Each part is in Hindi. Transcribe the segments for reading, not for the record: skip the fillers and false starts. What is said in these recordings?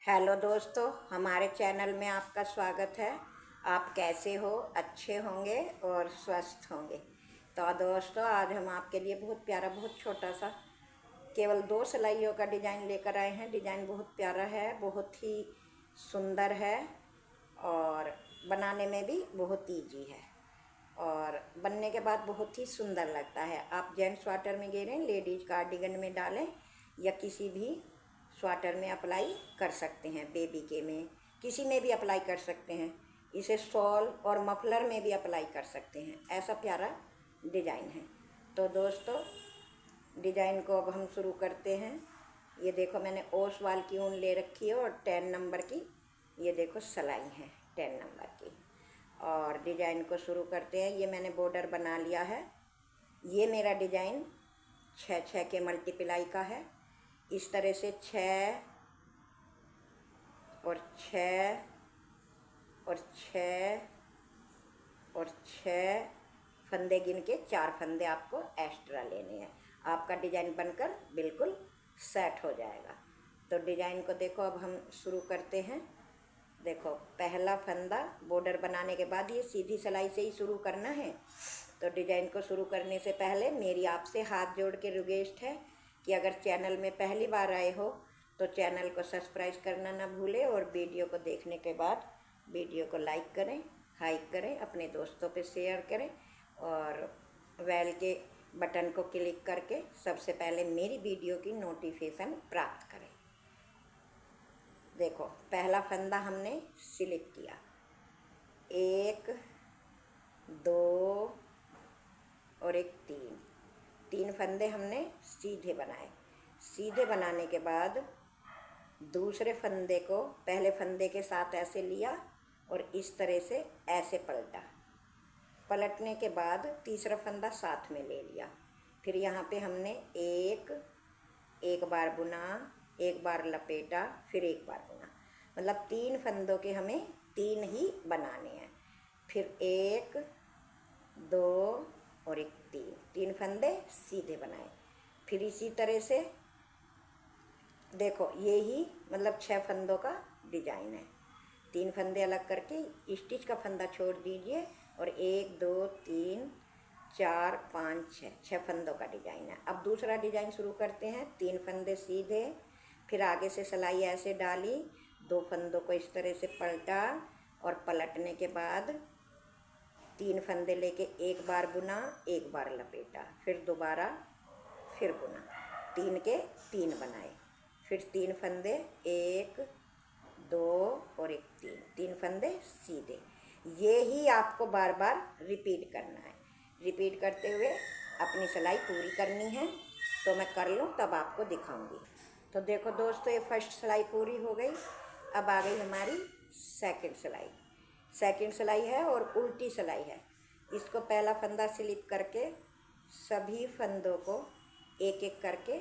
हेलो दोस्तों, हमारे चैनल में आपका स्वागत है। आप कैसे हो? अच्छे होंगे और स्वस्थ होंगे। तो दोस्तों, आज हम आपके लिए बहुत प्यारा, बहुत छोटा सा, केवल 2 सिलाइयों का डिज़ाइन लेकर आए हैं। डिज़ाइन बहुत प्यारा है, बहुत ही सुंदर है और बनाने में भी बहुत ईजी है और बनने के बाद बहुत ही सुंदर लगता है। आप जेंट्स स्वाटर में घेरें, लेडीज कार्डिगन में डालें या किसी भी स्वाटर में अप्लाई कर सकते हैं। बेबी के में किसी में भी अप्लाई कर सकते हैं। इसे शॉल और मफलर में भी अप्लाई कर सकते हैं। ऐसा प्यारा डिज़ाइन है। तो दोस्तों, डिज़ाइन को अब हम शुरू करते हैं। ये देखो, मैंने ओसवाल की ऊन ले रखी है और 10 नंबर की ये देखो सिलाई है 10 नंबर की। और डिज़ाइन को शुरू करते हैं। ये मैंने बॉर्डर बना लिया है। ये मेरा डिज़ाइन 6-6 के मल्टीप्लाई का है। इस तरह से 6 और 6 और 6 और 6 फंदे गिन के 4 फंदे आपको एक्स्ट्रा लेने हैं। आपका डिज़ाइन बनकर बिल्कुल सेट हो जाएगा। तो डिज़ाइन को देखो, अब हम शुरू करते हैं। देखो, पहला फंदा बॉर्डर बनाने के बाद ये सीधी सिलाई से ही शुरू करना है। तो डिज़ाइन को शुरू करने से पहले मेरी आपसे हाथ जोड़ के रिक्वेस्ट है कि अगर चैनल में पहली बार आए हो तो चैनल को सब्सक्राइब करना ना भूलें और वीडियो को देखने के बाद वीडियो को लाइक करें, हाइक करें, अपने दोस्तों पे शेयर करें और बेल के बटन को क्लिक करके सबसे पहले मेरी वीडियो की नोटिफिकेशन प्राप्त करें। देखो, पहला फंदा हमने स्लिप किया, 1 2 और एक 3 फंदे हमने सीधे बनाए। सीधे बनाने के बाद दूसरे फंदे को पहले फंदे के साथ ऐसे लिया और इस तरह से ऐसे पलटा। पलटने के बाद तीसरा फंदा साथ में ले लिया। फिर यहाँ पे हमने एक बार बुना, एक बार लपेटा, फिर एक बार बुना। मतलब 3 फंदों के हमें 3 ही बनाने हैं। फिर 1 2 और एक 3 फंदे सीधे बनाए। फिर इसी तरह से देखो, ये ही मतलब 6 फंदों का डिजाइन है। 3 फंदे अलग करके स्टिच का फंदा छोड़ दीजिए और 1 2 3 4 5 6 फंदों का डिजाइन है। अब दूसरा डिजाइन शुरू करते हैं। 3 फंदे सीधे, फिर आगे से सिलाई ऐसे डाली, 2 फंदों को इस तरह से पलटा और पलटने के बाद 3 फंदे लेके एक बार बुना, एक बार लपेटा, फिर दोबारा फिर बुना, 3 के 3 बनाए। फिर 3 फंदे, 1 2 और एक 3 फंदे सीधे। ये ही आपको बार बार रिपीट करना है। रिपीट करते हुए अपनी सिलाई पूरी करनी है। तो मैं कर लूँ तब आपको दिखाऊंगी। तो देखो दोस्तों, ये फर्स्ट सिलाई पूरी हो गई। अब आ गई हमारी सेकंड सिलाई। सेकंड सिलाई है और उल्टी सिलाई है। इसको पहला फंदा स्लिप करके सभी फंदों को एक एक करके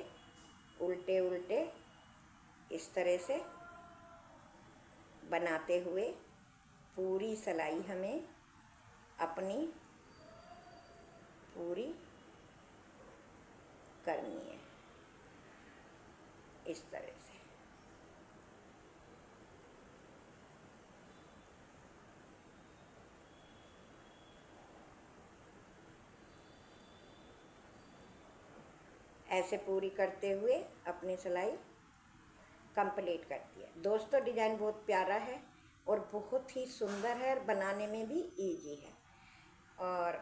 उल्टे उल्टे इस तरह से बनाते हुए पूरी सिलाई हमें अपनी पूरी करनी है इस तरह से। ऐसे पूरी करते हुए अपनी सिलाई कंप्लीट करती है। दोस्तों, डिज़ाइन बहुत प्यारा है और बहुत ही सुंदर है और बनाने में भी इजी है। और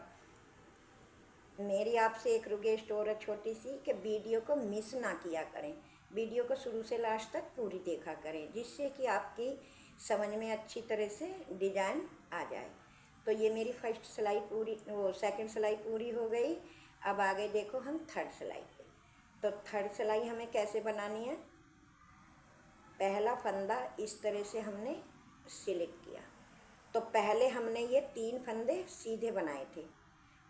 मेरी आपसे एक रिक्वेस्ट और है छोटी सी, कि वीडियो को मिस ना किया करें। वीडियो को शुरू से लास्ट तक पूरी देखा करें, जिससे कि आपकी समझ में अच्छी तरह से डिज़ाइन आ जाए। तो ये मेरी फर्स्ट सिलाई पूरी, वो सेकंड सिलाई पूरी हो गई। अब आगे देखो हम थर्ड सिलाई पे। तो थर्ड सिलाई हमें कैसे बनानी है? पहला फंदा इस तरह से हमने स्लिप किया। तो पहले हमने ये 3 फंदे सीधे बनाए थे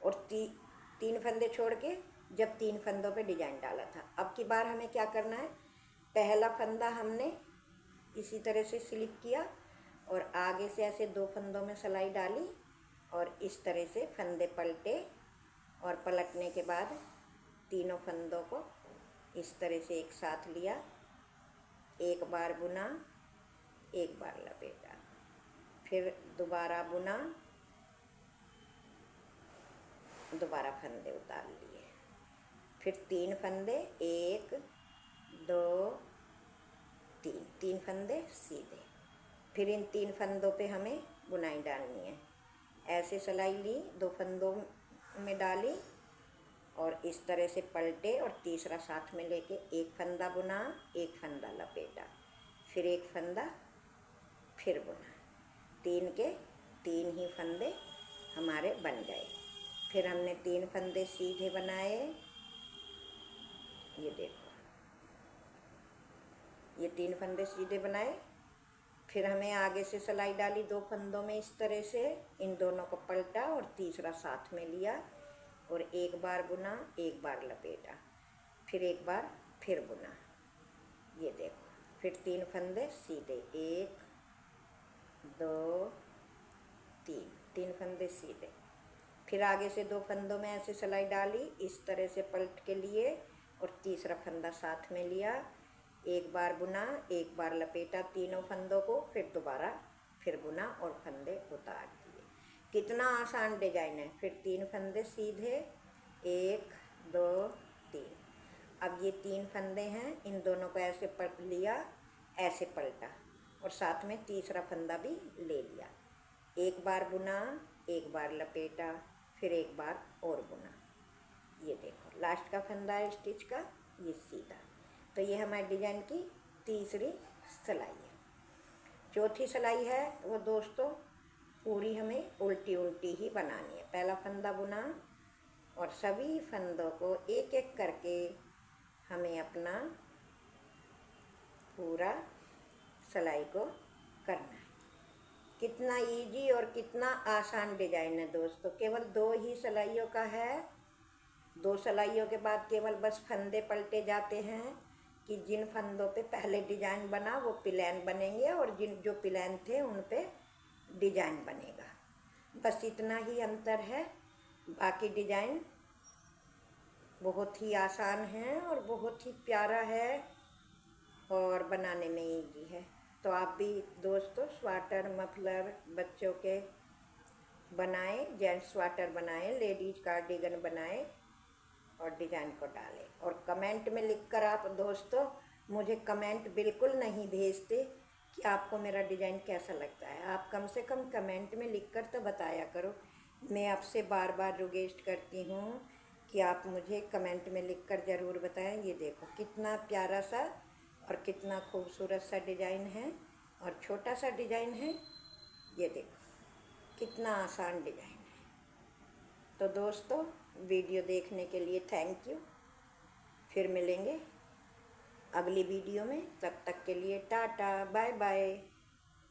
और 3 फंदे छोड़ के जब 3 फंदों पे डिजाइन डाला था। अब की बार हमें क्या करना है? पहला फंदा हमने इसी तरह से स्लिप किया और आगे से ऐसे 2 फंदों में सिलाई डाली और इस तरह से फंदे पलटे और पलटने के बाद तीनों फंदों को इस तरह से एक साथ लिया, एक बार बुना, एक बार लपेटा, फिर दोबारा बुना, दोबारा फंदे उतार लिए, फिर 3 फंदे, 1 2 3, 3 फंदे सीधे। फिर इन 3 फंदों पे हमें बुनाई डालनी है। ऐसे सिलाई ली, 2 फंदों में डाली और इस तरह से पलटे और तीसरा साथ में लेके एक फंदा बुना, एक फंदा लपेटा, फिर एक फंदा, फिर बुना। 3 के 3 ही फंदे हमारे बन गए। फिर हमने 3 फंदे सीधे बनाए, ये देखो, ये 3 फंदे सीधे बनाए। फिर हमें आगे से सिलाई डाली 2 फंदों में इस तरह से, इन दोनों को पलटा और तीसरा साथ में लिया और एक बार बुना, एक बार लपेटा, फिर एक बार फिर बुना, ये देखो। फिर 3 फंदे सीधे, 1 2 3, 3 फंदे सीधे। फिर आगे से 2 फंदों में ऐसे सिलाई डाली, इस तरह से पलट के लिए और तीसरा फंदा साथ में लिया, एक बार बुना, एक बार लपेटा तीनों फंदों को, फिर दोबारा फिर बुना और फंदे उतार दिए। कितना आसान डिजाइन है। फिर 3 फंदे सीधे, 1 2 3। अब ये 3 फंदे हैं, इन दोनों को ऐसे पलट लिया, ऐसे पलटा और साथ में तीसरा फंदा भी ले लिया, एक बार बुना, एक बार लपेटा, फिर एक बार और बुना, ये देखो लास्ट का फंदा है स्टिच का, ये सीधा। तो ये हमारे डिजाइन की तीसरी सिलाई है। चौथी सिलाई है वो दोस्तों पूरी हमें उल्टी उल्टी ही बनानी है। पहला फंदा बुना और सभी फंदों को एक एक करके हमें अपना पूरा सिलाई को करना है। कितना इजी और कितना आसान डिजाइन है दोस्तों। केवल 2 ही सिलाइयों का है। 2 सिलाइयों के बाद केवल बस फंदे पलटे जाते हैं कि जिन फंदों पे पहले डिजाइन बना वो प्लेन बनेंगे और जिन जो प्लेन थे उन पे डिजाइन बनेगा। बस इतना ही अंतर है। बाकी डिजाइन बहुत ही आसान है और बहुत ही प्यारा है और बनाने में इजी है। तो आप भी दोस्तों स्वेटर, मफलर बच्चों के बनाएं, जेंट्स स्वेटर बनाएं, लेडीज कार्डिगन बनाएं और डिजाइन को डालें। और कमेंट में लिखकर आप दोस्तों मुझे कमेंट बिल्कुल नहीं भेजते कि आपको मेरा डिजाइन कैसा लगता है। आप कम से कम कमेंट में लिखकर तो बताया करो। मैं आपसे बार बार रिक्वेस्ट करती हूँ कि आप मुझे कमेंट में लिखकर ज़रूर बताएं। ये देखो कितना प्यारा सा और कितना खूबसूरत सा डिजाइन है और छोटा सा डिजाइन है। ये देखो कितना आसान डिजाइन है। तो दोस्तों वीडियो देखने के लिए थैंक यू। फिर मिलेंगे अगली वीडियो में, तब तक के लिए टाटा बाय बाय।